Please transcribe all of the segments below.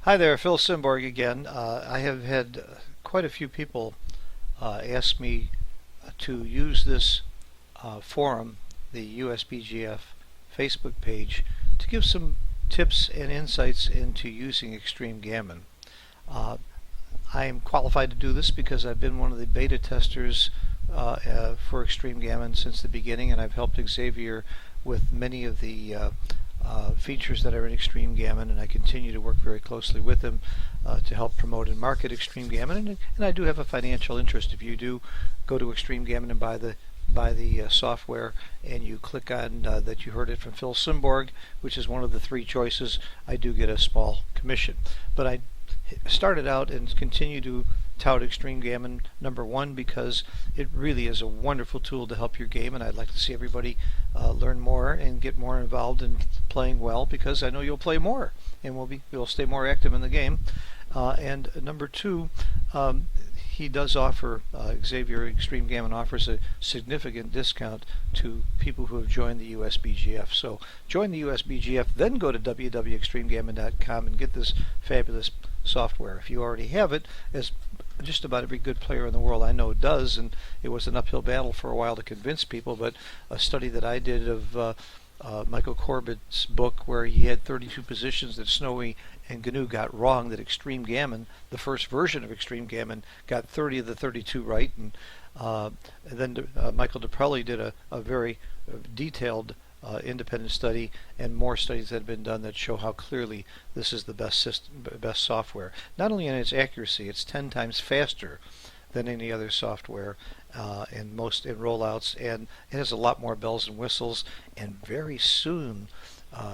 Hi there, Phil Simborg again. I have had quite a few people ask me to use this forum, the USBGF Facebook page, to give some tips and insights into using Extreme Gammon. Uh, I am qualified to do this because I've been one of the beta testers for Extreme Gammon since the beginning, and I've helped Xavier with many of the features that are in Extreme Gammon, and I continue to work very closely with him to help promote and market Extreme Gammon. And I do have a financial interest. If you do go to Extreme Gammon and buy the software, and you click on that you heard it from Phil Simborg, which is one of the three choices, I do get a small commission. But I started out and continue to tout Extreme Gammon #1 because it really is a wonderful tool to help your game, and I'd like to see everybody learn more and get more involved in playing well, because I know you'll play more and you'll stay more active in the game. And #2, he does offer, Xavier Extreme Gammon offers a significant discount to people who have joined the USBGF. So join the USBGF, then go to www.extremegammon.com and get this fabulous software. If you already have it, as just about every good player in the world I know does, and it was an uphill battle for a while to convince people, but a study that I did of Michael Corbett's book, where he had 32 positions that Snowy and GNU got wrong, that Extreme Gammon, the first version of Extreme Gammon, got 30 of the 32 right. And then Michael DiPrelli did a very detailed independent study, and more studies that have been done that show how clearly this is the best software. Not only in its accuracy, it's 10 times faster than any other software in rollouts, and it has a lot more bells and whistles. And very soon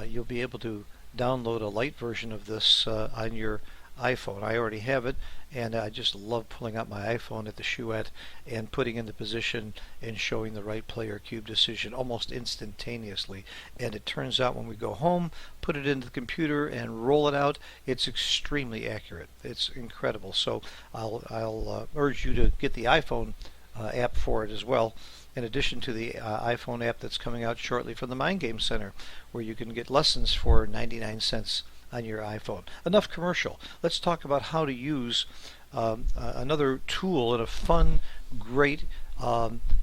you'll be able to download a light version of this on your iPhone. I already have it, and I just love pulling out my iPhone at the chouette and putting in the position and showing the right player cube decision almost instantaneously. And it turns out when we go home, put it into the computer and roll it out, it's extremely accurate. It's incredible. So I'll urge you to get the iPhone app for it as well, in addition to the iPhone app that's coming out shortly from the Mind Game Center, where you can get lessons for 99 cents on your iPhone. Enough commercial. Let's talk about how to use another tool and a fun, great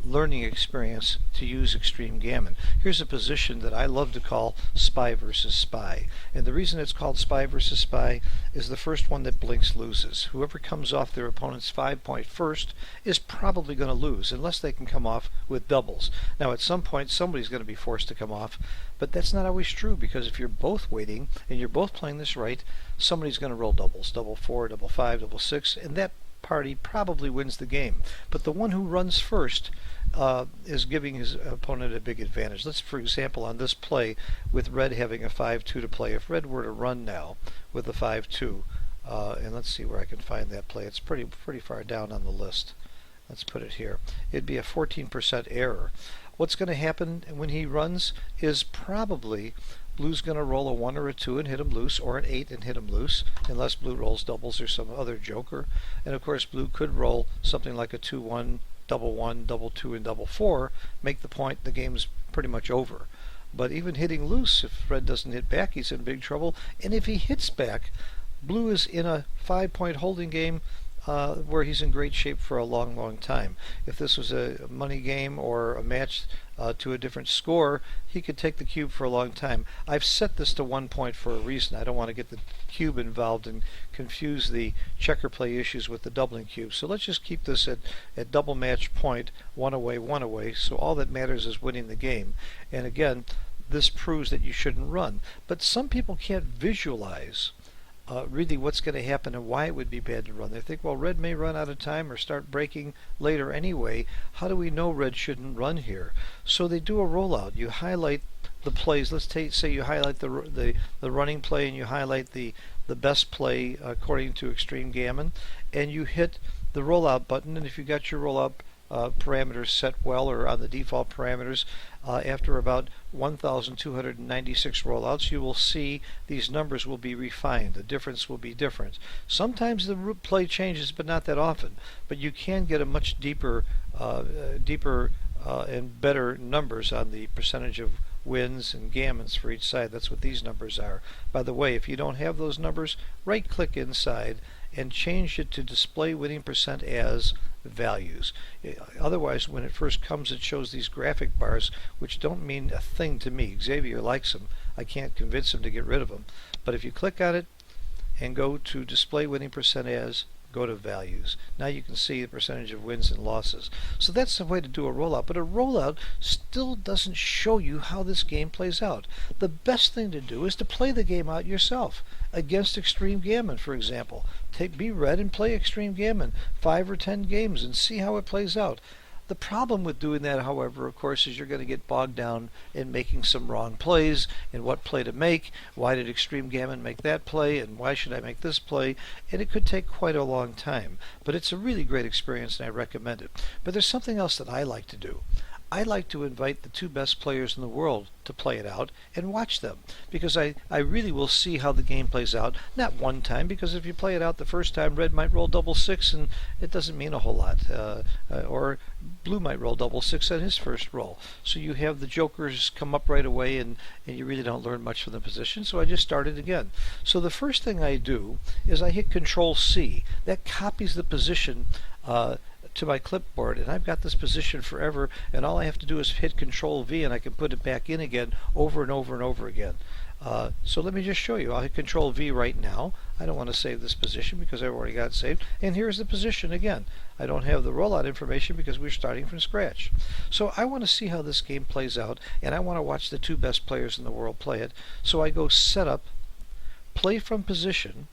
learning experience to use Extreme Gammon. Here's a position that I love to call spy versus spy. And the reason it's called spy versus spy is the first one that blinks loses. Whoever comes off their opponent's 5-point first is probably going to lose, unless they can come off with doubles. Now, at some point, somebody's going to be forced to come off, but that's not always true, because if you're both waiting and you're both playing this right, somebody's going to roll doubles, double 4, double 5, double 6, and that party probably wins the game. But the one who runs first is giving his opponent a big advantage. Let's, for example, on this play, with red having a 5-2 to play, if red were to run now with the 5-2, and let's see where I can find that play. It's pretty far down on the list. Let's put it here. It'd be a 14% error. What's going to happen when he runs is probably Blue's going to roll a 1 or a 2 and hit him loose, or an 8 and hit him loose, unless Blue rolls doubles or some other joker. And of course, Blue could roll something like a 2-1, double 1, double 2, and double 4, make the point, the game's pretty much over. But even hitting loose, if Red doesn't hit back, he's in big trouble. And if he hits back, Blue is in a 5-point holding game where he's in great shape for a long, long time. If this was a money game or a match to a different score, he could take the cube for a long time. I've set this to 1 point for a reason. I don't want to get the cube involved and confuse the checker play issues with the doubling cube. So let's just keep this at double match point, 1 away, 1 away. So all that matters is winning the game. And again, this proves that you shouldn't run. But some people can't visualize really what's going to happen and why it would be bad to run. They think, well, red may run out of time or start breaking later anyway. How do we know red shouldn't run here? So they do a rollout. You highlight the plays. Let's say you highlight the running play, and you highlight the best play according to Extreme Gammon, and you hit the rollout button. And if you got your rollout parameters set well, or on the default parameters, after about 1,296 rollouts, you will see these numbers will be refined. The difference will be different. Sometimes the play changes, but not that often. But you can get a much deeper and better numbers on the percentage of wins and gammons for each side. That's what these numbers are. By the way, if you don't have those numbers, right click inside and change it to display winning percent as values. Otherwise, when it first comes, it shows these graphic bars, which don't mean a thing to me. Xavier likes them. I can't convince him to get rid of them. But if you click on it and go to display winning percent as, go to values. Now you can see the percentage of wins and losses. So that's the way to do a rollout. But a rollout still doesn't show you how this game plays out. The best thing to do is to play the game out yourself. Against Extreme Gammon, for example. Be Red and play Extreme Gammon 5 or 10 games and see how it plays out. The problem with doing that, however, of course, is you're going to get bogged down in making some wrong plays and what play to make. Why did Extreme Gammon make that play, and why should I make this play? And it could take quite a long time. But it's a really great experience, and I recommend it. But there's something else that I like to do. I like to invite the 2 best players in the world to play it out and watch them, because I really will see how the game plays out. Not one time, because if you play it out the first time, Red might roll double 6 and it doesn't mean a whole lot, or Blue might roll double 6 on his first roll. So you have the jokers come up right away and you really don't learn much from the position, so I just started again. So the first thing I do is I hit Control C. That copies the position to my clipboard, and I've got this position forever, and all I have to do is hit Control V and I can put it back in again over and over and over again. So let me just show you. I'll hit Control V right now. I don't want to save this position because I've already got it saved, and here's the position again. I don't have the rollout information because we're starting from scratch. So I want to see how this game plays out, and I want to watch the 2 best players in the world play it. So I go Setup, Play from Position,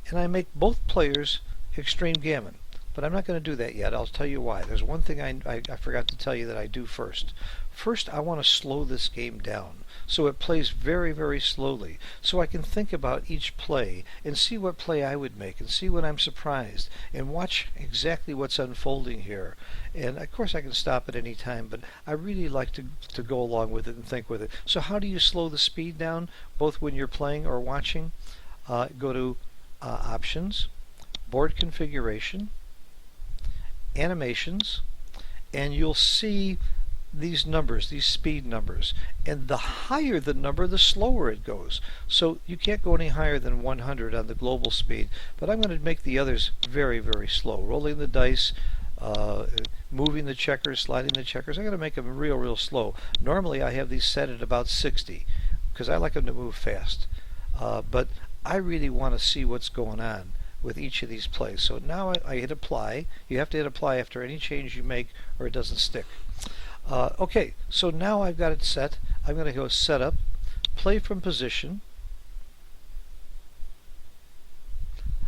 and I make both players Extreme Gammon. But I'm not going to do that yet. I'll tell you why. There's one thing I forgot to tell you that I do first. First, I want to slow this game down so it plays very, very slowly, so I can think about each play and see what play I would make and see when I'm surprised and watch exactly what's unfolding here. And of course I can stop at any time, but I really like to go along with it and think with it. So how do you slow the speed down, both when you're playing or watching? Go to Options, Board Configuration, Animations, and you'll see these numbers, these speed numbers. And the higher the number, the slower it goes. So you can't go any higher than 100 on the global speed, but I'm going to make the others very, very slow. Rolling the dice, moving the checkers, sliding the checkers. I'm going to make them real, real slow. Normally I have these set at about 60 because I like them to move fast. But I really want to see what's going on with each of these plays. So now I hit Apply. You have to hit Apply after any change you make or it doesn't stick. Okay, so now I've got it set. I'm going to go Setup, Play from Position.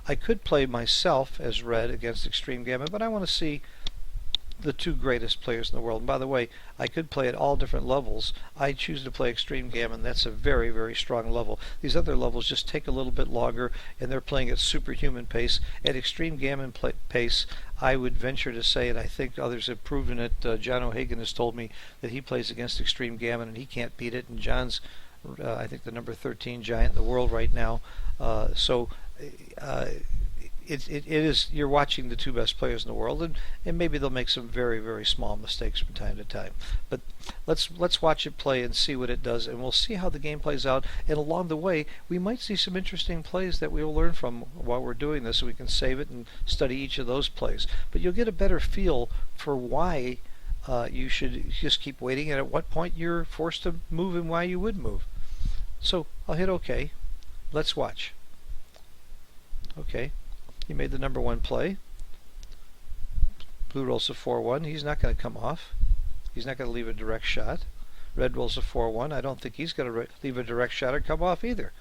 I could play myself as Red against Extreme Gammon, but I want to see the 2 greatest players in the world. And by the way, I could play at all different levels. I choose to play Extreme Gammon. That's a very, very strong level. These other levels just take a little bit longer, and they're playing at superhuman pace. At Extreme Gammon pace, I would venture to say, and I think others have proven it, John O'Hagan has told me that he plays against Extreme Gammon and he can't beat it, and John's I think the number 13 giant in the world right now. It is, you're watching the 2 best players in the world, and maybe they'll make some very, very small mistakes from time to time. But let's watch it play and see what it does, and we'll see how the game plays out. And along the way, we might see some interesting plays that we will learn from while we're doing this, so we can save it and study each of those plays. But you'll get a better feel for why you should just keep waiting, and at what point you're forced to move and why you would move. So I'll hit OK. Let's watch. Okay. He made the number 1 play. Blue rolls a 4-1. He's not going to come off. He's not going to leave a direct shot. Red rolls a 4-1. I don't think he's going to leave a direct shot or come off either.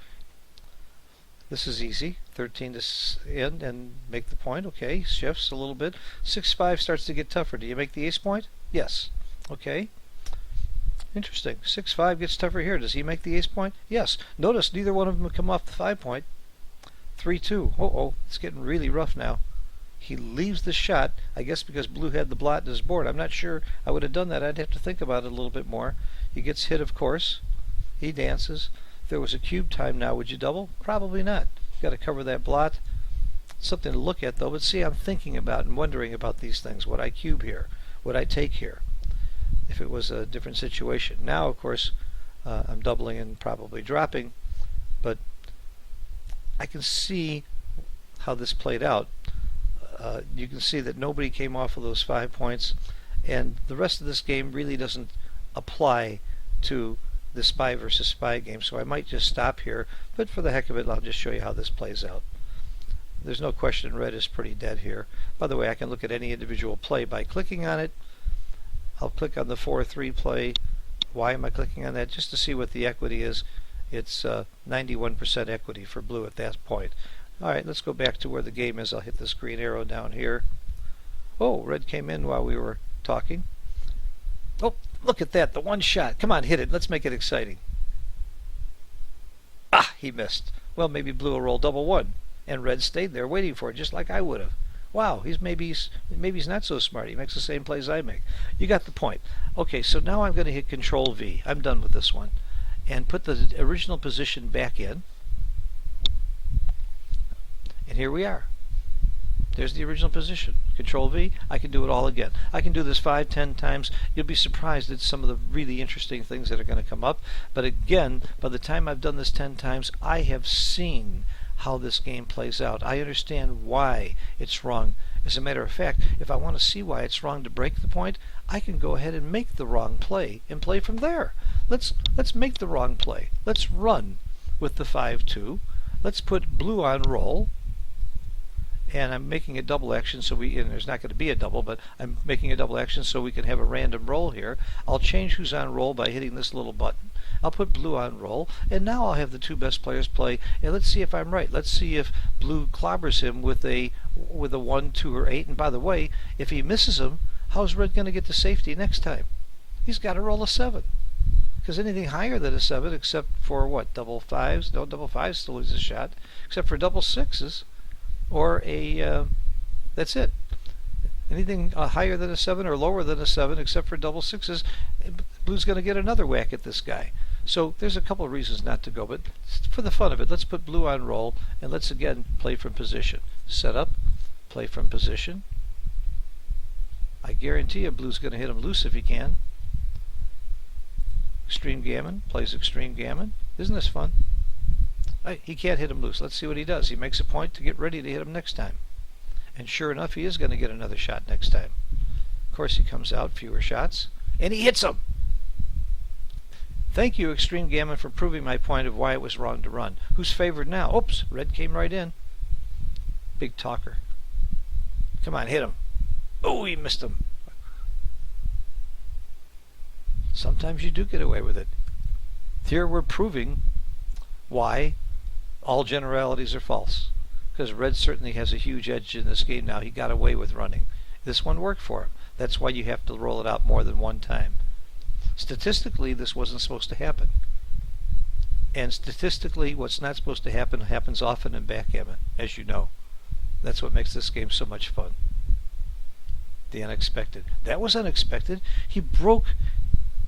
This is easy. 13 to end and make the point. Okay, shifts a little bit. 6-5 starts to get tougher. Do you make the ace point? Yes. Okay. Interesting. 6-5 gets tougher here. Does he make the ace point? Yes. Notice neither one of them come off the 5 point. 3-2. Uh-oh, it's getting really rough now. He leaves the shot, I guess because Blue had the blot in his board. I'm not sure I would have done that. I'd have to think about it a little bit more. He gets hit, of course. He dances. If there was a cube time now, would you double? Probably not. You've got to cover that blot. something to look at though. But see, I'm thinking about and wondering about these things. Would I cube here? Would I take here? If it was a different situation. Now, of course, I'm doubling and probably dropping, but I can see how this played out. You can see that nobody came off of those 5 points, and the rest of this game really doesn't apply to the spy versus spy game, so I might just stop here, but for the heck of it, I'll just show you how this plays out. There's no question red is pretty dead here. By the way, I can look at any individual play by clicking on it. I'll click on the 4-3 play. Why am I clicking on that? Just to see what the equity is. It's 91% equity for blue at that point. Alright, let's go back to where the game is. I'll hit this green arrow down here. Oh, red came in while we were talking. Oh, look at that, the one shot. Come on, hit it. Let's make it exciting. Ah, he missed. Well, maybe blue will roll double one. And red stayed there waiting for it, just like I would have. Wow, maybe he's not so smart. He makes the same plays I make. You got the point. Okay, so now I'm going to hit Control V. I'm done with this one. And put the original position back in. And here we are. There's the original position. Control V. I can do it all again. I can do this 5, 10 times. You'll be surprised at some of the really interesting things that are going to come up. But again, by the time I've done this 10 times, I have seen how this game plays out. I understand why it's wrong. As a matter of fact, if I want to see why it's wrong to break the point, I can go ahead and make the wrong play and play from there. Let's make the wrong play. Let's run with the 5-2. Let's put blue on roll. And I'm making a double action so and there's not going to be a double, but I'm making a double action so we can have a random roll here. I'll change who's on roll by hitting this little button. I'll put blue on roll, and now I'll have the two best players play, and let's see if I'm right. Let's see if blue clobbers him with a 1, 2, or 8, and by the way, if he misses him, how's red going to get to safety next time? He's got to roll a 7. Because anything higher than a 7, except for what, double 5s? No, double 5s still loses a shot, except for double 6s. Or that's it. Anything higher than a 7 or lower than a 7, except for double 6s, blue's going to get another whack at this guy. So there's a couple of reasons not to go, but for the fun of it, let's put blue on roll, and let's again play from position. Set up, play from position. I guarantee you blue's going to hit him loose if he can. Extreme gammon, plays extreme gammon. Isn't this fun? He can't hit him loose. Let's see what he does. He makes a point to get ready to hit him next time. And sure enough, he is going to get another shot next time. Of course, he comes out, fewer shots, and he hits him! Thank you, Extreme Gammon, for proving my point of why it was wrong to run. Who's favored now? Oops, red came right in. Big talker. Come on, hit him. Oh, he missed him. Sometimes you do get away with it. Here we're proving why all generalities are false. Because red certainly has a huge edge in this game now. He got away with running. This one worked for him. That's why you have to roll it out more than one time. Statistically, this wasn't supposed to happen. And statistically, what's not supposed to happen happens often in backgammon, as you know. That's what makes this game so much fun. The unexpected. That was unexpected. He broke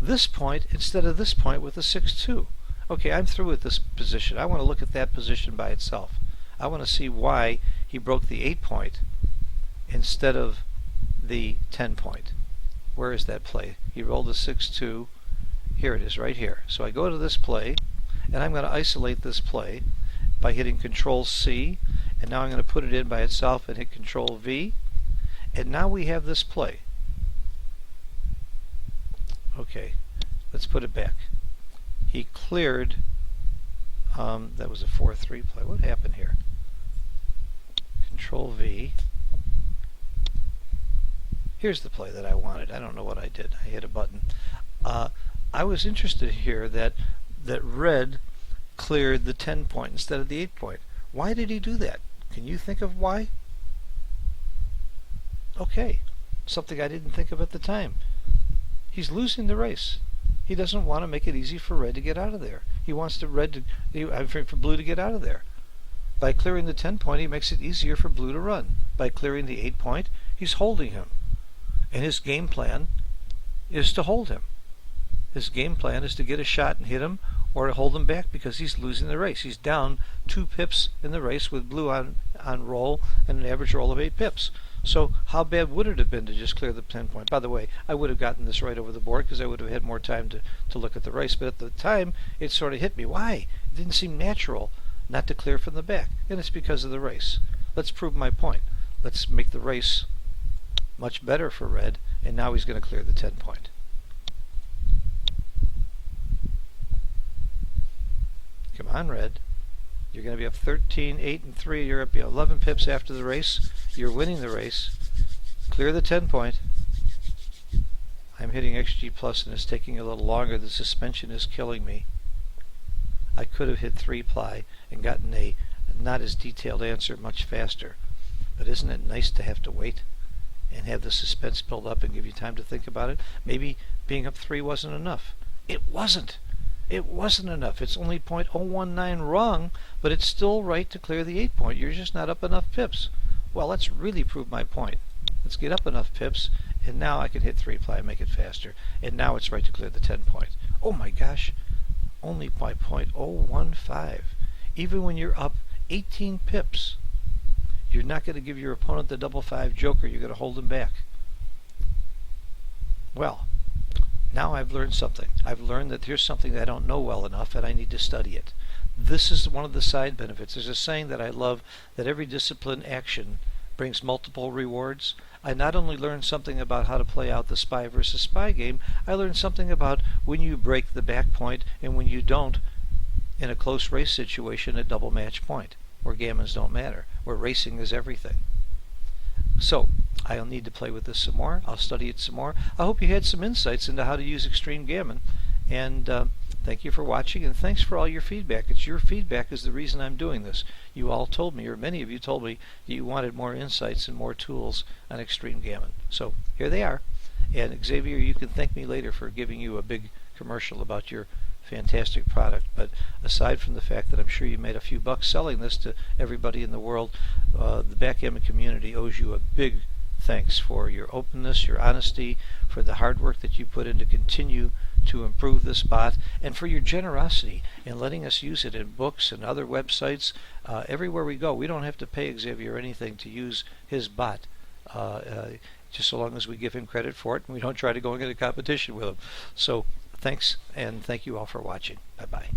this point instead of this point with a 6-2. Okay, I'm through with this position. I want to look at that position by itself. I want to see why he broke the 8 point instead of the 10 point. Where is that play? He rolled a 6-2. Here it is, right here. So I go to this play, and I'm going to isolate this play by hitting Control C, and now I'm going to put it in by itself and hit Control V, and now we have this play. Okay, let's put it back. He cleared, that was a 4-3 play. What happened here? Control V. Here's the play that I wanted. I don't know what I did. I hit a button. I was interested here that red cleared the 10 point instead of the 8 point. Why did he do that? Can you think of why? Okay, something I didn't think of at the time. He's losing the race. He doesn't want to make it easy for red to get out of there. He wants for blue to get out of there. By clearing the 10 point, he makes it easier for blue to run. By clearing the 8 point, he's holding him. And his game plan is to hold him. His game plan is to get a shot and hit him, or to hold him back because he's losing the race. He's down 2 pips in the race with blue on roll and an average roll of 8 pips. So how bad would it have been to just clear the 10 point? By the way, I would have gotten this right over the board because I would have had more time to look at the race. But at the time, it sort of hit me. Why? It didn't seem natural not to clear from the back. And it's because of the race. Let's prove my point. Let's make the race much better for red. And now he's going to clear the 10 point. Come on, red. You're going to be up 13, 8, and 3. You're up 11 pips after the race. You're winning the race. Clear the 10 point. I'm hitting XG plus and it's taking a little longer. The suspension is killing me. I could have hit 3-ply and gotten a not as detailed answer much faster. But isn't it nice to have to wait and have the suspense build up and give you time to think about it? Maybe being up 3 wasn't enough. It wasn't. It wasn't enough. It's only .019 wrong, but it's still right to clear the 8 point. You're just not up enough pips. Well, let's really prove my point. Let's get up enough pips, and now I can hit 3-ply and make it faster. And now it's right to clear the 10 point. Oh my gosh, only by .015. Even when you're up 18 pips, you're not going to give your opponent the double 5 joker. You're going to hold him back. Well, now I've learned something. I've learned that here's something that I don't know well enough and I need to study it. This is one of the side benefits. There's a saying that I love, that every discipline action brings multiple rewards. I not only learned something about how to play out the spy versus spy game, I learned something about when you break the back point and when you don't in a close race situation at double match point, where gammons don't matter, where racing is everything. So, I'll need to play with this some more. I'll study it some more. I hope you had some insights into how to use Extreme Gammon. And thank you for watching, and thanks for all your feedback. It's your feedback is the reason I'm doing this. You all told me, or many of you told me, that you wanted more insights and more tools on Extreme Gammon. So, here they are. And Xavier, you can thank me later for giving you a big commercial about your fantastic product. But aside from the fact that I'm sure you made a few bucks selling this to everybody in the world, the backgammon community owes you a big thanks for your openness, your honesty, for the hard work that you put in to continue to improve this bot, and for your generosity in letting us use it in books and other websites. Everywhere we go, we don't have to pay Xavier anything to use his bot, just so long as we give him credit for it and we don't try to go into competition with him. So thanks, and thank you all for watching. Bye-bye.